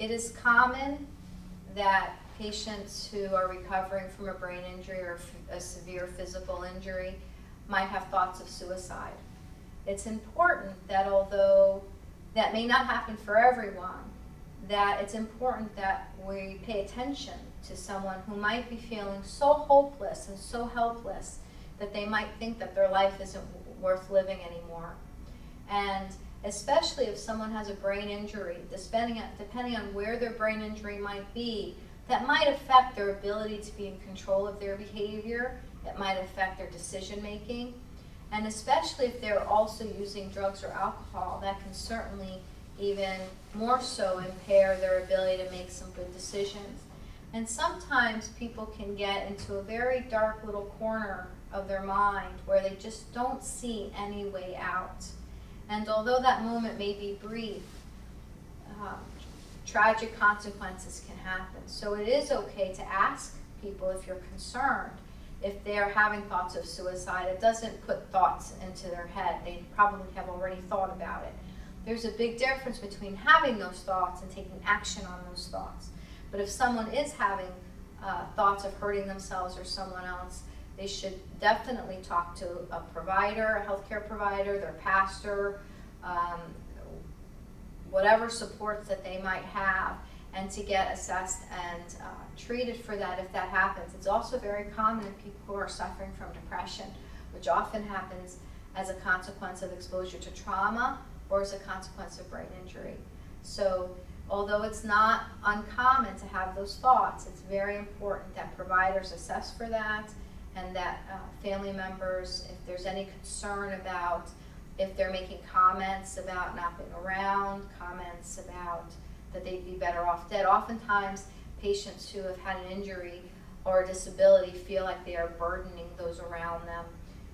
It is common that patients who are recovering from a brain injury or a severe physical injury might have thoughts of suicide. It's important that although that may not happen for everyone, that it's important that we pay attention to someone who might be feeling so hopeless and so helpless that they might think that their life isn't worth living anymore. And especially if someone has a brain injury, depending on where their brain injury might be, that might affect their ability to be in control of their behavior. It might affect their decision making. And especially if they're also using drugs or alcohol, that can certainly even more so impair their ability to make some good decisions. And sometimes people can get into a very dark little corner of their mind where they just don't see any way out. And although that moment may be brief, tragic consequences can happen. So it is okay to ask people if you're concerned, if they're having thoughts of suicide. It doesn't put thoughts into their head. They probably have already thought about it. There's a big difference between having those thoughts and taking action on those thoughts. But if someone is having thoughts of hurting themselves or someone else, they should definitely talk to a provider, a healthcare provider, their pastor, whatever supports that they might have, and to get assessed and treated for that if that happens. It's also very common in people who are suffering from depression, which often happens as a consequence of exposure to trauma or as a consequence of brain injury. So although it's not uncommon to have those thoughts, it's very important that providers assess for that, and that family members, if there's any concern about if they're making comments about not being around, comments about that they'd be better off dead. Oftentimes, patients who have had an injury or a disability feel like they are burdening those around them.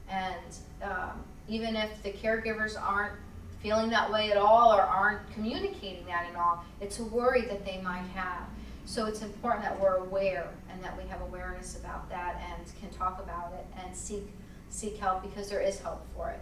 And even if the caregivers aren't feeling that way at all or aren't communicating that at all, it's a worry that they might have. So it's important that we're aware and that we have awareness about that and can talk about it and seek help, because there is help for it.